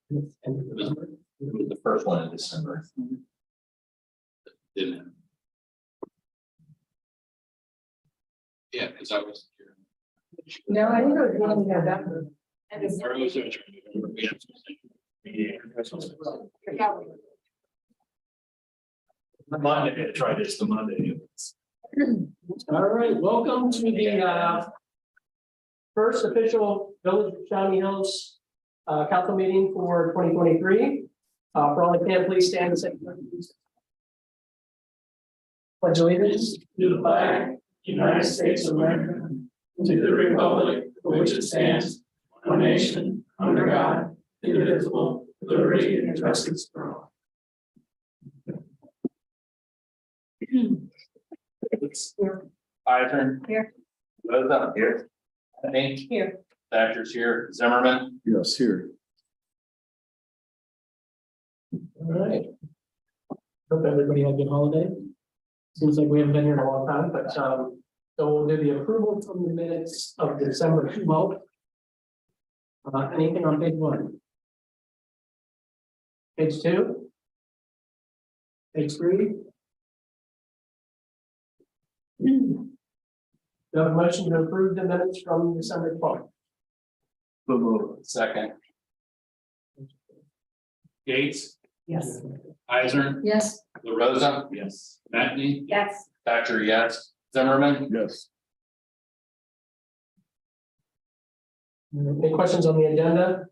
The first one in December. Didn't it? Yeah, because I was here. No, I think it was one in November. And it's. Or was it- Yeah. Monday, try this the Monday. All right, welcome to the first official Village of Shawnee Hills council meeting for 2023. For all I can, please stand and say. Pledge allegiance to the flag, United States of America, to the republic for which it stands, one nation, under God, indivisible, with liberty and justice for all. Eisner. Here. Rosa. Here. Hank. Here. Thatcher's here. Zimmerman. Yes, here. All right. Hope everybody had a good holiday. Seems like we haven't been here in a long time, but so we'll do the approval from the minutes of December 12th. Anything on page 1? Page 2? Page 3? Do you have a motion to approve the minutes from December 12th? Second. Gates. Yes. Eisner. Yes. LaRosa. Yes. Matney. Yes. Thatcher, yes. Zimmerman. Yes. Any questions on the agenda?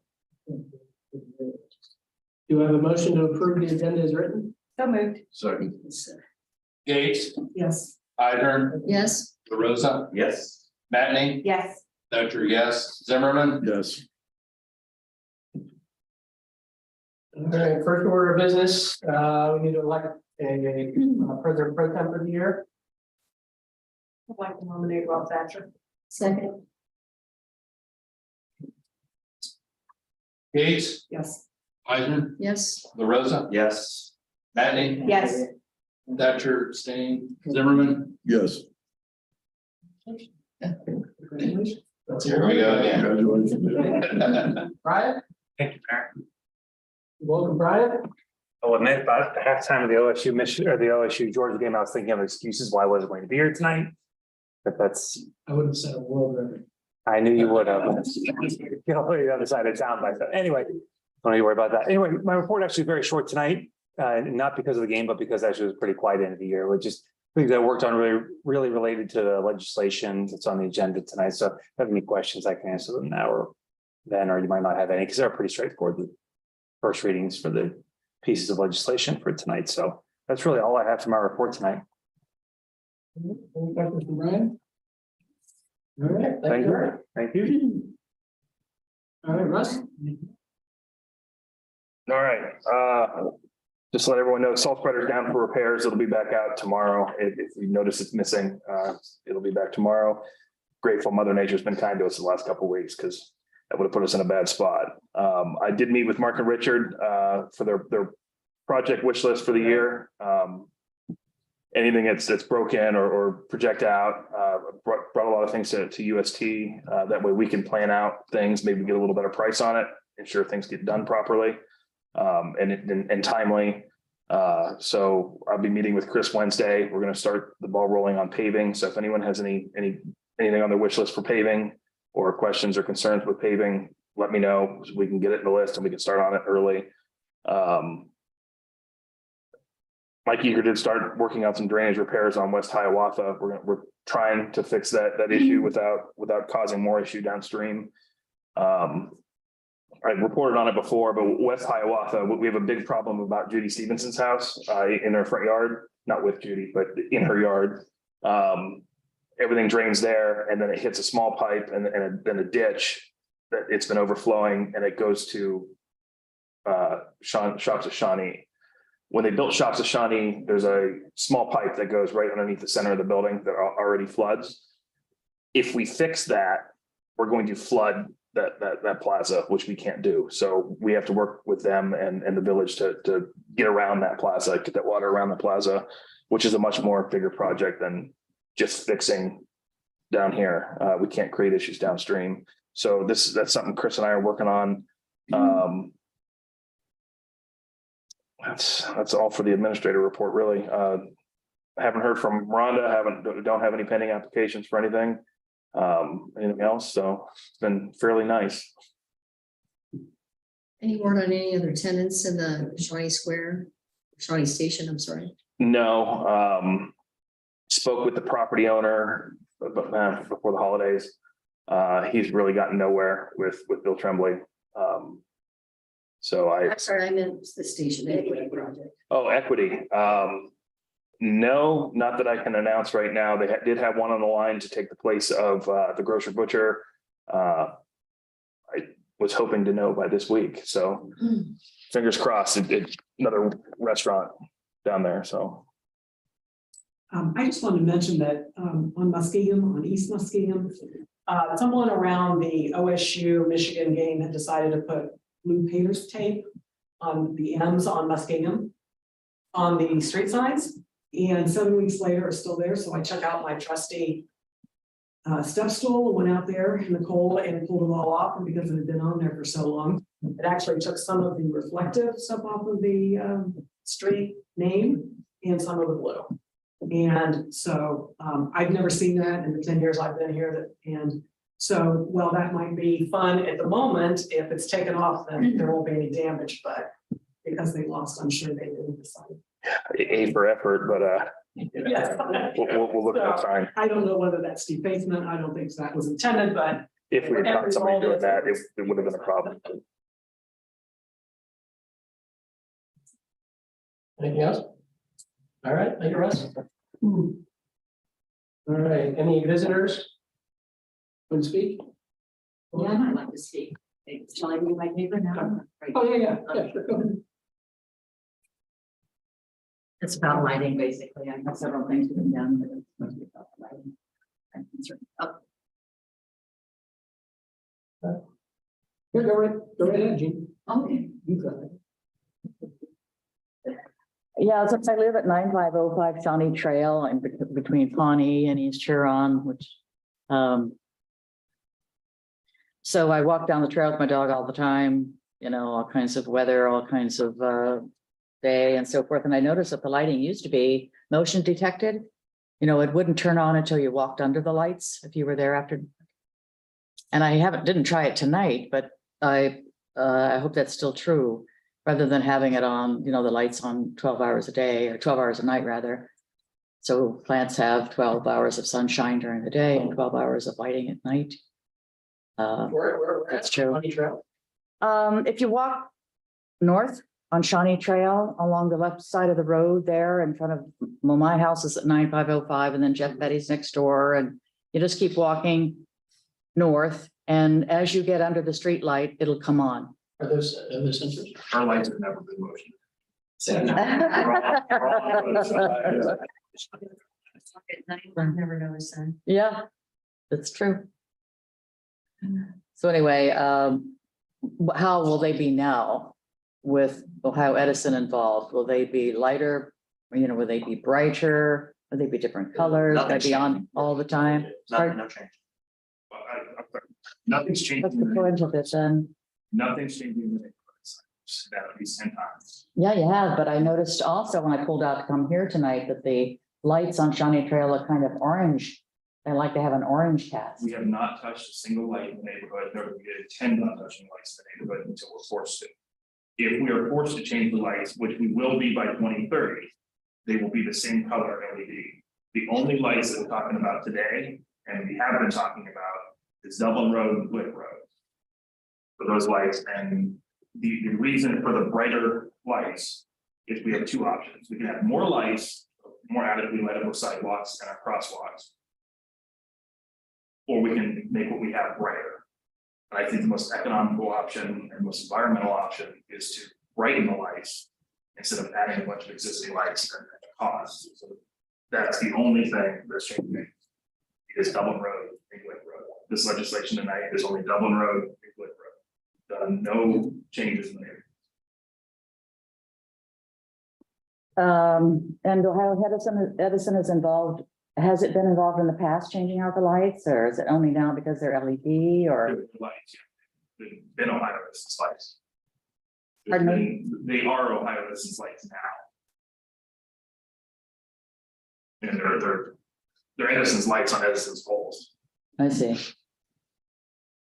Do I have a motion to approve the agenda as written? So moved. Second. Gates. Yes. Eisner. Yes. LaRosa. Yes. Matney. Yes. Thatcher, yes. Zimmerman. Yes. All right, first order of business, we need to elect a president pro tem for the year. I'd like to nominate Rob Thatcher. Second. Gates. Yes. Eisner. Yes. LaRosa. Yes. Matney. Yes. Thatcher, Stain, Zimmerman. Yes. That's Here we go again. Congratulations. Brian, Thank you, Mayor. welcome, Brian. I'll admit, about the halftime of the OSU mission or the OSU Georgia game, I was thinking of excuses why I wasn't going to be here tonight. But that's, I would have said a world record. I knew you would have. You know, the other side of town by then. Anyway, don't need to worry about that. Anyway, my report actually is very short tonight, not because of the game, but because actually it was pretty quiet end of the year, which is things I worked on really related to the legislation that's on the agenda tonight. So if you have any questions, I can answer them now or then, or you might not have any because they're pretty straightforward. The first readings for the pieces of legislation for tonight. So that's really all I have for my report tonight. Any questions from Brian? All right, Thank you. Thank you. All right, Russ. All right, just let everyone know, salt spreader's down for repairs. It'll be back out tomorrow. If you notice it's missing, it'll be back tomorrow. Grateful Mother Nature's been kind to us the last couple of weeks because that would have put us in a bad spot. I did meet with Mark and Richard for their project wish list for the year. Anything that's broken or project out, brought a lot of things to UST. That way we can plan out things, maybe get a little better price on it, ensure things get done properly. And timely. So I'll be meeting with Chris Wednesday. We're going to start the ball rolling on paving. So if anyone has anything on their wish list for paving or questions or concerns with paving, let me know so we can get it in the list and we can start on it early. Mike Eager did start working on some drainage repairs on West Hiawatha. We're trying to fix that issue without causing more issue downstream. I reported on it before, but West Hiawatha, we have a big problem about Judy Stevenson's house in her front yard, not with Judy, but in her yard. Everything drains there and then it hits a small pipe and then a ditch that it's been overflowing and it goes to Shops of Shawnee. When they built Shops of Shawnee, there's a small pipe that goes right underneath the center of the building that already floods. If we fix that, we're going to flood that plaza, which we can't do. So we have to work with them and the village to get around that plaza, get that water around the plaza, which is a much more bigger project than just fixing down here. We can't create issues downstream. So that's something Chris and I are working on. That's all for the administrator report, really. I haven't heard from Rhonda, don't have any pending applications for anything. Anything else? So it's been fairly nice. Any word on any other tenants in the Shawnee Square, Shawnee Station, I'm sorry? No, spoke with the property owner, but before the holidays. He's really gotten nowhere with Bill Tremblay. So I'm sorry, I meant the station equity project. Oh, equity. No, not that I can announce right now. They did have one on the line to take the place of the grocer butcher. I was hoping to know by this week. So fingers crossed, another restaurant down there. So. I just wanted to mention that on East Muskegon, someone around the OSU Michigan game had decided to put blue painters tape on the M's on Muskegon on the street signs. And 7 weeks later, it's still there. So I took out my trusty step stool, went out there in the cold and pulled it all off. And because it had been on there for so long, it actually took some of the reflective stuff off of the street name and some of the blue. And so I've never seen that in the 10 years I've been here. And so, well, that might be fun at the moment. If it's taken off, then there won't be any damage, but because they lost, I'm sure they didn't decide. A for effort, but Yes. we'll look at that sign. I don't know whether that's defacement. I don't think that was intended, but If we had caught somebody doing that, it would have been a problem. Anything else? All right, thank you, Russ. All right, any visitors? Want to speak? Yeah, I'd like to speak. Shall I be my neighbor now? Oh, yeah, sure, go ahead. It's about lighting, basically. I have several things written down, but it's mostly about lighting. I'm concerned. Oh, Yeah, go right ahead, Gene. okay. You got it. Yeah, since I live at 9505 Shawnee Trail and between Pawnee and East Huron, which, so I walk down the trail with my dog all the time, you know, all kinds of weather, all kinds of, day and so forth. And I noticed that the lighting used to be motion detected. You know, it wouldn't turn on until you walked under the lights if you were there after. And I didn't try it tonight, but I hope that's still true, rather than having it on, you know, the lights on 12 hours a day or 12 hours a night rather. So plants have 12 hours of sunshine during the day and 12 hours of lighting at night. Where That's true. Shawnee Trail? If you walk north on Shawnee Trail along the left side of the road there in front of, well, my house is at 9505 and then Jeff Betty's next door, and you just keep walking north, and as you get under the street light, it'll come on. Are those sensors? Our lights have never been motion. I've never noticed that. Yeah, that's true. So anyway, how will they be now with Ohio Edison involved? Will they be lighter? Or, you know, will they be brighter? Will they be different colors? Will they be on all the time? Pardon? No change. Nothing's changing. What's the point of it then? Nothing's changing. In the neighborhood. That at least 10 times. Yeah, you have, but I noticed also when I pulled out to come here tonight that the lights on Shawnee Trail are kind of orange. I like to have an orange cast. We have not touched a single light in the neighborhood, nor do we intend on touching lights in the neighborhood until we're forced to. If we are forced to change the lights, which we will be by 2030, they will be the same color LED. The only lights that we're talking about today, and we have been talking about, is Dublin Road and Glick Road. For those lights, and the reason for the brighter lights is we have two options. We can have more lights, more adequately lit up sidewalks and our crosswalks. Or we can make what we have brighter. And I think the most economical option and most environmental option is to brighten the lights instead of adding a bunch of existing lights and cost. So that's the only thing that's changing. Is Dublin Road and Glick Road. This legislation tonight is only Dublin Road and Glick Road. No changes in there. And Ohio Edison is involved Has it been involved in the past, changing out the lights, or is it only now because they're LED or? The lights, yeah. They've been Ohio Business lights. Pardon me? They are Ohio Business lights now. And they're Edison's lights on Edison's poles. I see.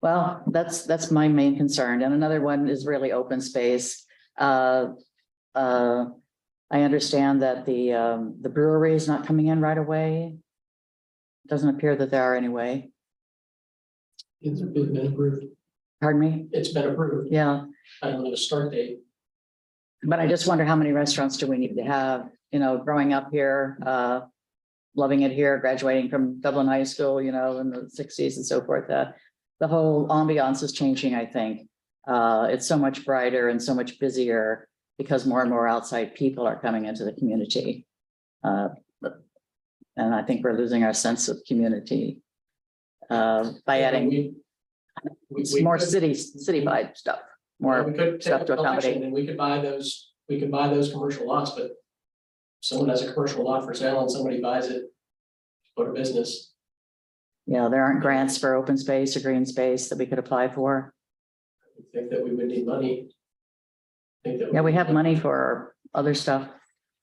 Well, that's my main concern. And another one is really open space. I understand that the brewery is not coming in right away. Doesn't appear that they are anyway. It's been approved. Pardon me? It's been approved. Yeah, I don't know the start date. but I just wonder how many restaurants do we need to have, you know, growing up here, loving it here, graduating from Dublin High School, you know, in the sixties and so forth. The whole ambiance is changing, I think. It's so much brighter and so much busier because more and more outside people are coming into the community. And I think we're losing our sense of community by adding more city-wide stuff, more We could take stuff to up election accommodate. and we could buy those commercial lots, but. Someone has a commercial lot for sale and somebody buys it. Go to business. Yeah, there aren't grants for open space or green space that we could apply for. I think that we would need money. Yeah, we have money for other stuff,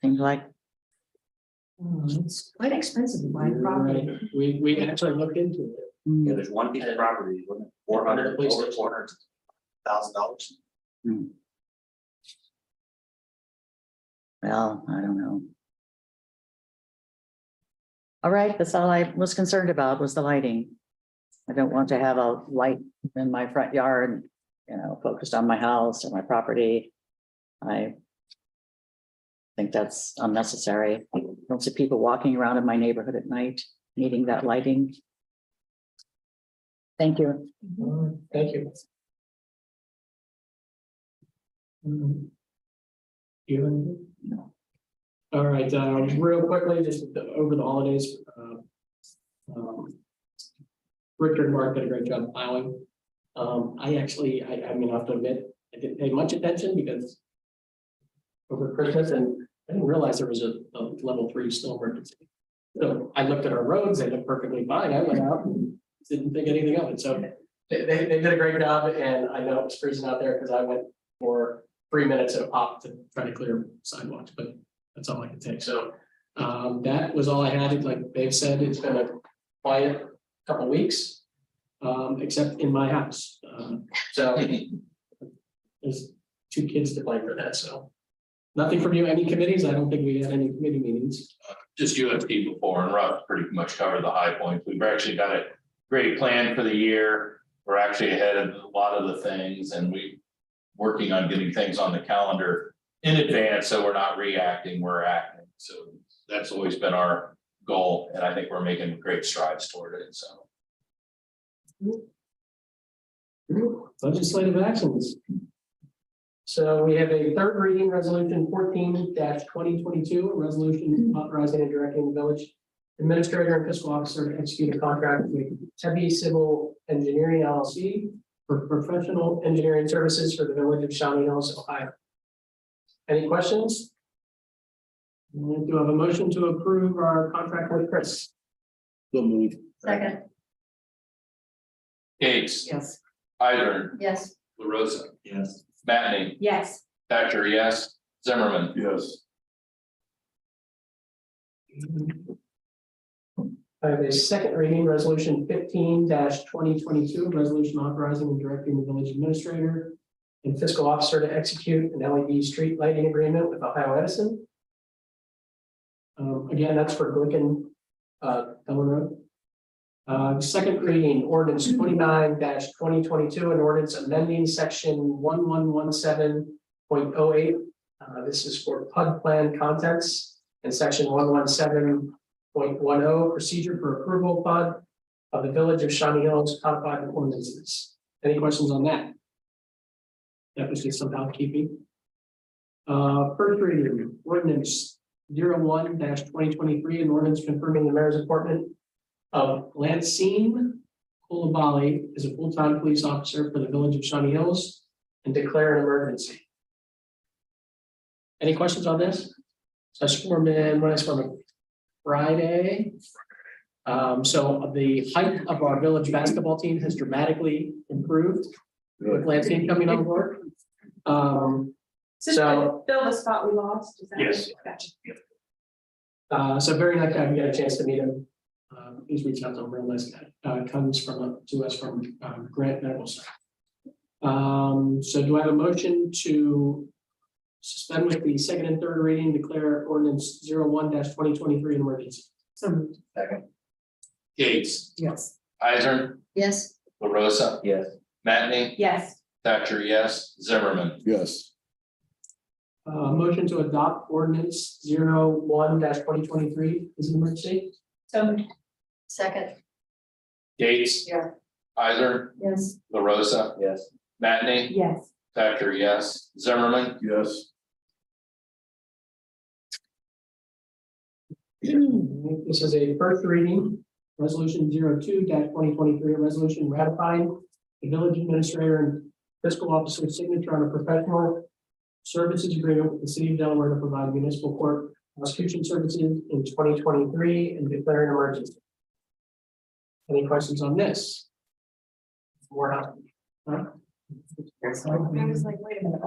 things like, It's quite expensive to buy property. Right. We actually looked into it. Yeah, there's one piece of property, wasn't it? 400, over $400,000. well, I don't know. All right, that's all I was concerned about was the lighting. I don't want to have a light in my front yard, you know, focused on my house or my property. I think that's unnecessary. I don't see people walking around in my neighborhood at night needing that lighting. Thank you. Thank you. You have anything? No. All right, real quickly, just over the holidays. Richard and Mark did a great job plowing. I mean, I have to admit, I didn't pay much attention because over Christmas and I didn't realize there was a level 3 snow emergency. So I looked at our roads, they looked perfectly fine. I went out and didn't think anything of it. So they did a great job, and I know it was freezing out there because I went for 3 minutes at a pop to try to clear sidewalks, but that's all I can take. So that was all I had. Like Dave said, it's been a quiet couple weeks, except in my house. So there's 2 kids to blame for that. So nothing from you. Any committees? I don't think we had any committee meetings. Just UFT before, and Russ pretty much covered the high points. We've actually got a great plan for the year. We're actually ahead of a lot of the things, and we working on getting things on the calendar in advance, so we're not reacting, we're acting. So that's always been our goal, and I think we're making great strides toward it. So Legislative actions. So we have a third reading resolution 14-2022, a resolution authorizing and directing the village administrator and fiscal officer to execute a contract with Tebby Civil Engineering LLC for professional engineering services for the village of Shawnee Hills, Ohio. Any questions? Do you have a motion to approve our contract with Chris? Second, Gates, Yes. Idern, yes. LaRosa, Yes. Matney, Yes. Thatcher, yes, Zimmerman. Yes. I have a second reading, resolution 15-2022, resolution authorizing and directing the village administrator and fiscal officer to execute an LED street lighting agreement with Ohio Edison. Again, that's for Glicken, Ellen Road. Second reading, ordinance 29-2022, an ordinance amending section 1117.08. This is for PUD plan contents, and section 117.10, procedure for approval PUD of the village of Shawnee Hills codified ordinances. Any questions on that? That was just some housekeeping. First reading, ordinance 01-2023, an ordinance confirming the mayor's appointment of Lancine Coulibaly as a full-time police officer for the village of Shawnee Hills and declare an emergency. Any questions on this? Such form in, when I form Friday. So the height of our village basketball team has dramatically improved with Lansing coming on board. So, Fill the spot we lost. Is that right? Yes. Gotcha. so very nice to have you get a chance to meet him. He's reached out to a real nice guy, comes to us from Grant Medical Center. So do I have a motion to suspend with the second and third reading, declare ordinance 01-2023 an emergency? So moved. Second. Gates, Yes. Isaac, Yes, LaRosa, Yes. Mattney, Yes. Thatcher, yes, Zimmerman. Yes. Motion to adopt ordinance 01-2023 is an emergency? So second, Gates. Yeah. Isaac, yes, LaRosa, Yes. Mattney, yes. Thatcher, yes, Zimmerman. Yes. This is a first reading, resolution 02-2023, a resolution ratifying the village administrator and fiscal officer's signature on a professional services agreement with the city of Delaware to provide municipal court prosecution services in 2023 and declaring an emergency. Any questions on this? More help? Huh? I was like, wait a minute.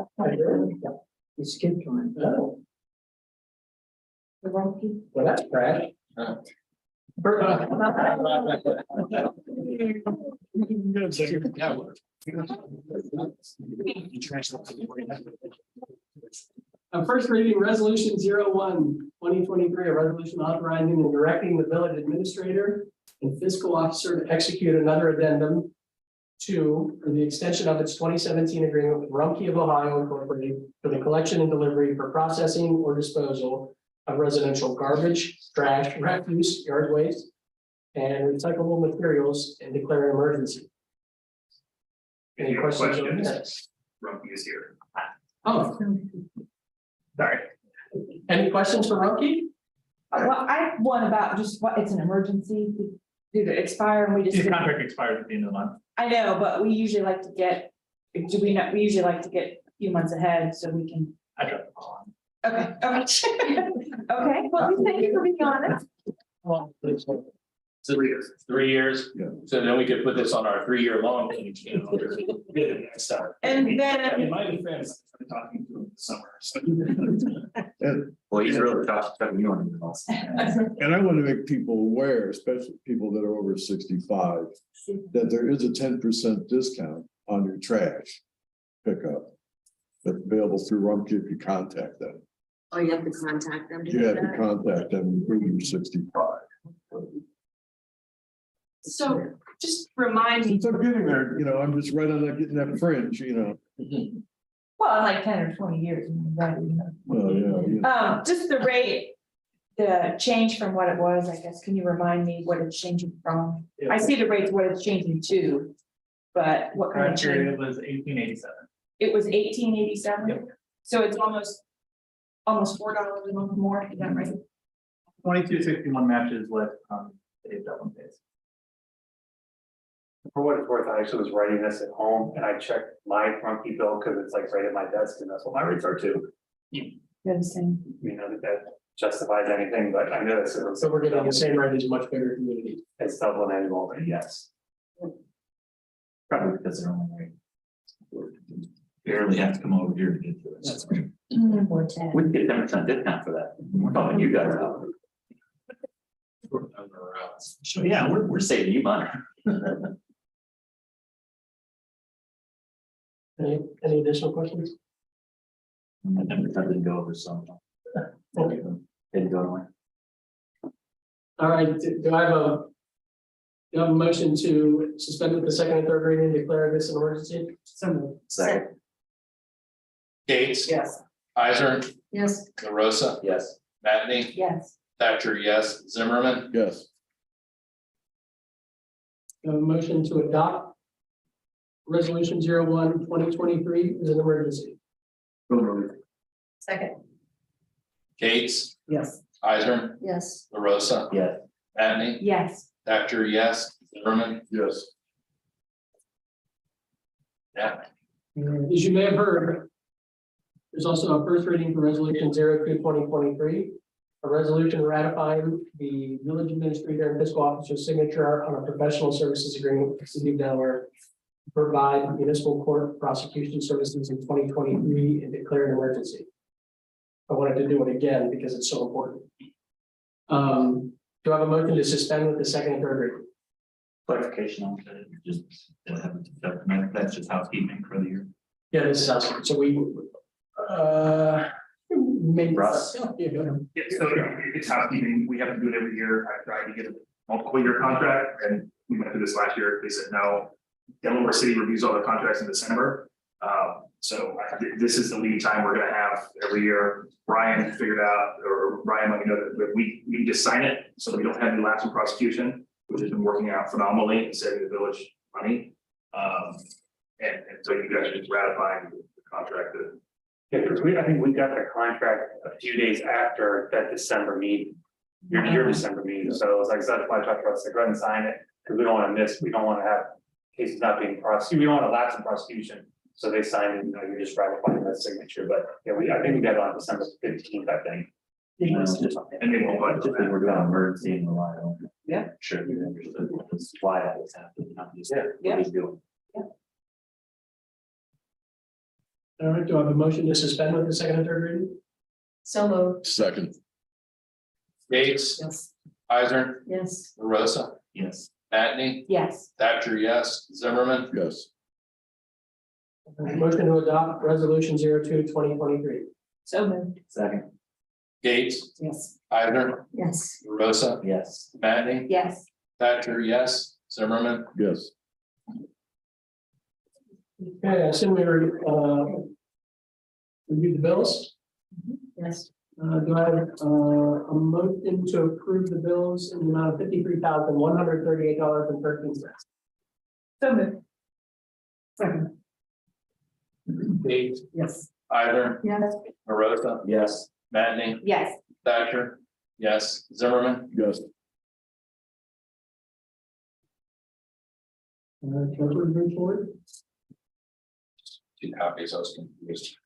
You skipped one. Oh, The wrong people. well, that's trash. Huh. First reading resolution 01-2023, a resolution authorizing and directing the village administrator and fiscal officer to execute another addendum to, for the extension of its 2017 agreement with Rumpke of Ohio Incorporated for the collection and delivery for processing or disposal of residential garbage, trash, refuse, yard waste, and recyclable materials, and declare an emergency. Any questions on this? Rumpke is here. Oh, Sorry. any questions for Rumpke? Well, I have one about just what, it's an emergency, did it expire and we just. His contract expires at the end of the month. I know, but we usually like to get, do we not, we usually like to get a few months ahead so we can. I dropped the ball on. Okay, okay. Okay, well, thank you for being honest. 3 years. 3 years. Yeah. So then we could put this on our 3-year long. And then, In my defense, I'm talking to him this summer, so. Well, he's really tough, you on him. And I want to make people aware, especially people that are over 65, that there is a 10% discount on your trash pickup. That's available through Rumpke if you contact them. oh, you have to contact them to You do have to that? contact them when you're 65. so just remind me, Since I'm getting there, I'm just right on that, getting that fringe, well, in like 10 or 20 years. Right, you know. Well, yeah. Just the rate, the change from what it was, I guess, can you remind me what it's changing from? I see the rates, what it's changing to, but what kind of change? It was 1887. It was 1887? Yep. So it's almost $4 a month more, is that right? 2261 matches what Dave Dublin pays. For what it's worth, I actually was writing this at home and I checked my Rumpke bill because it's like right at my desk and that's what my rates are too. They're the same. That justifies anything, but I know this is. So we're getting the same rate as a much bigger community. It's double annual, but yes. Probably because they're only right. Barely have to come over here to get to it. That's right. We can get 10% discount for that. We're talking you guys out. So yeah, we're saving you money. Any additional questions? I never tried to go over some. Okay. Didn't go away. All right, do I have a motion to suspend with the second and third reading and declare this an emergency? So moved. Second. Gates. Yes. Isaac, Yes, LaRosa, Yes. Mattney, Yes. Thatcher, yes, Zimmerman. Yes. A motion to adopt resolution 01-2023 is an emergency. Second. Gates, Yes. Isaac, yes, LaRosa, Yes. Mattney, Yes. Thatcher, yes, Zimmerman. Yes. Yeah. As you may have heard, there's also a first reading for resolution 02-2023, A resolution ratifying the village administrator and fiscal officer's signature on a professional services agreement with the city of Delaware to provide municipal court prosecution services in 2023 and declare an emergency. I wanted to do it again because it's so important. Do I have a motion to suspend with the second and third reading? Clarification on that, just, that's just housekeeping for the year. Yeah, this is awesome. So we, maybe. Russ. Yeah, so it's housekeeping. We have to do it every year. I tried to get a multiple year contract and we went through this last year. They said no. Delaware City reviews all the contracts in December. So this is the lead time we're gonna have every year. Brian figured out, or Brian let me know that we can just sign it, so we don't have any lapse in prosecution, which has been working out phenomenally and saving the village money. And so you guys are just ratifying the contract that. Yeah, because I think we got the contract a few days after that December meeting. Your December meeting, so it was like, that's why I talked about, so go ahead and sign it, because we don't want to miss, we don't want to have cases not being prosecuted, we don't want to lapse in prosecution. So they signed it, you're just ratifying that signature, but yeah, I think we got it on December 15th, I think. And they won't budge. We're doing emergency and rely on. Yeah. Sure, you understood why that was happening, not just what he's doing. All right, do I have a motion to suspend with the second and third reading? So moved. Second, Gates, Yes. Eisner, Yes. Rosa, Yes. Matney, Yes. Thatcher, yes, Zimmerman, yes, Motion to adopt resolution 02-2023. So moved. Second. Gates, Yes. Eisner, Yes. Rosa, Yes. Matney, Yes. Thatcher, yes, Zimmerman, yes, Okay, I assume we reviewed the bills. Yes. Do I have a motion to approve the bills in the amount of $53,138.13? So moved. Second. Gates, Yes. Eisner, Yes. Rosa, Yes. Matney, Yes. Thatcher, yes, Zimmerman, yes, Treasurer's report. 2 copies, I was confused.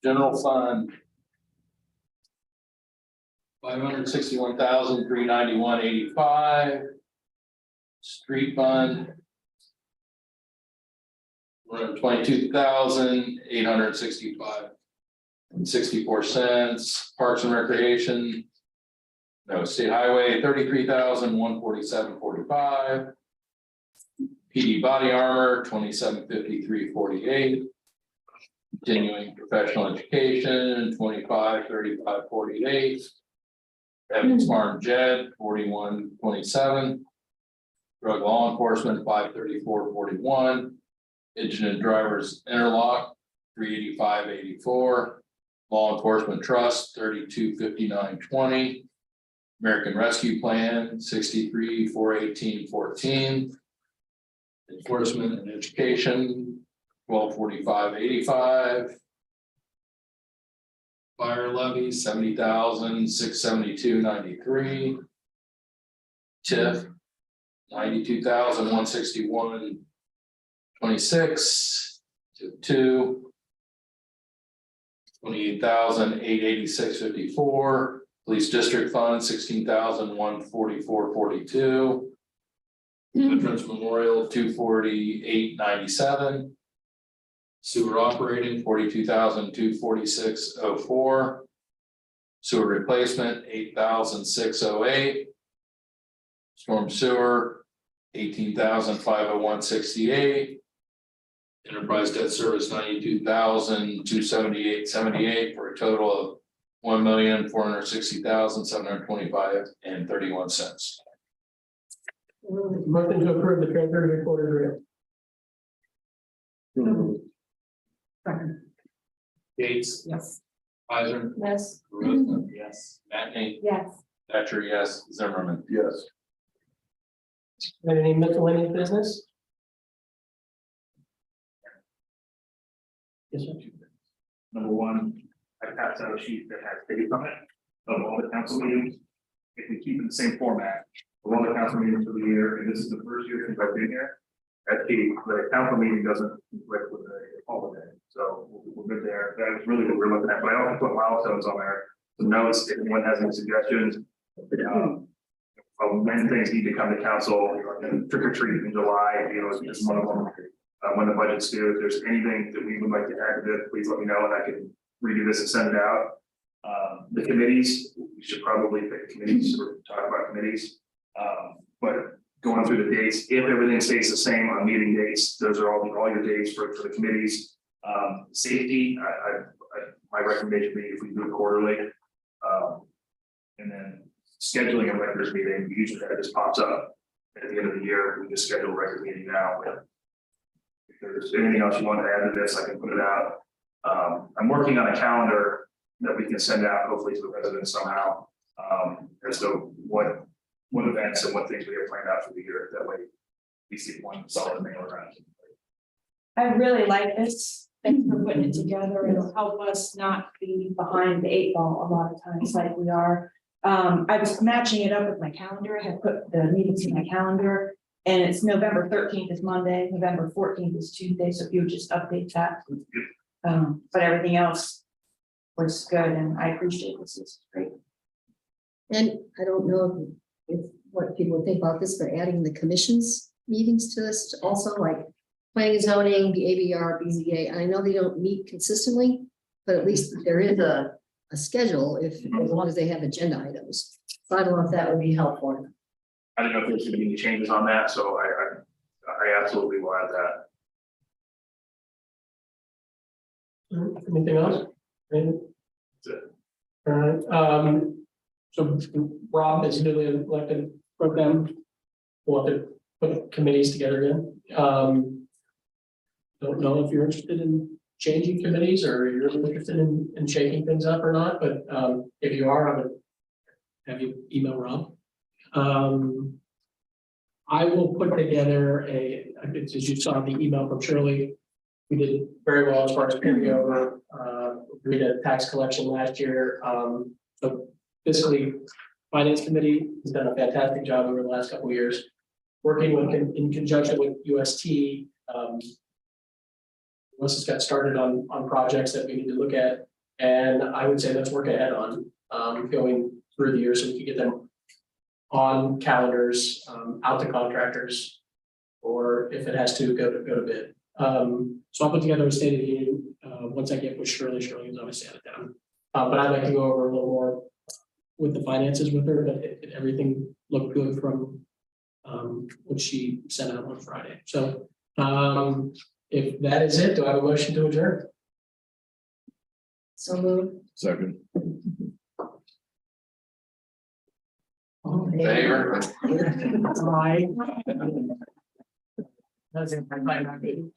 General fund. $561,391.85. Street fund. 122,865.64. Parks and Recreation. No, State Highway, 33,147.45. PD Body Armor, 2753.48. Continuing Professional Education, 2535.48. Evans Farm Jed, 4127. Drug Law Enforcement, 534.41. Engine and Drivers Interlock, 385.84. Law Enforcement Trust, 3259.20. American Rescue Plan, 63,418.14. Enforcement and Education, 1245.85. Fire levy, 70,672.93. TIF, 92,161.26. TIF 2. 28,886.54. Police District Fund, 16,144.42. Veterans Memorial, 248.97. Sewer Operating, 42,246.04. Sewer Replacement, 8,608. Storm Sewer, 18,501.68. Enterprise Debt Service, 92,278.78 for a total of $1,460,725.31. Motion to approve the treasurer's report is read. Second. Gates, Yes. Eisner, Yes. Rosa, yes, Matney, Yes. Thatcher, yes, Zimmerman. yes, Any miscellaneous business? Yes, sir. Number one, I passed out a sheet that has dates on it of all the council meetings. If we keep it the same format, of all the council meetings for the year, and this is the first year since I've been here, Actually, the council meeting doesn't conflict with the holiday, so we're good there. That is really what we're looking at, but I also put milestones on there. Some notes, if anyone has any suggestions. When things need to come to council, trick or treat in July, is one of them. When the budget's due, if there's anything that we would like to add to this, please let me know and I can redo this and send it out. The committees, we should probably pick committees or talk about committees. But going through the dates, if everything stays the same on meeting dates, those are all your dates for the committees. Safety, my recommendation would be if we do it quarterly. And then scheduling a records meeting, usually that just pops up at the end of the year. We just schedule a record meeting now. If there's anything else you want to add to this, I can put it out. I'm working on a calendar that we can send out hopefully to the residents somehow. As to what events and what things we have planned out for the year. That way we see one solid mail around. I really like this. Thanks for putting it together. It'll help us not be behind the 8 ball a lot of times like we are. I was matching it up with my calendar. I had put the meetings in my calendar and it's November 13th is Monday, November 14th is Tuesday. So if you would just update that. But everything else was good and I appreciate this. It's great. And I don't know if what people would think about this, but adding the commissions meetings to this also, like planning and zoning, the ABR, BZA, and I know they don't meet consistently, but at least there is a schedule if, as long as they have agenda items. So I don't know if that would be helpful. I don't know if there's going to be any changes on that, so I absolutely will add that. Anything else? Anything? That's it. All right, so Rob is newly elected pro tem. We'll have to put committees together again. Don't know if you're interested in changing committees or you're interested in shaking things up or not, but if you are, I would have you email Rob. I will put together as you saw the email from Shirley, we did very well as far as carryover. We did tax collection last year. So fiscally, finance committee has done a fantastic job over the last couple of years, working in conjunction with UST. Once it's got started on projects that we need to look at, and I would say let's work ahead on going through the year so we can get them on calendars, out to contractors, or if it has to go to bid. So I'll put together a state of the union once I get with Shirley. Shirley is obviously out of town, but I'd like to go over a little more with the finances with her. But everything looked good from what she sent out on Friday. So if that is it, do I have a motion to adjourn? So moved. Second. Favor. Aye. That's in my mind.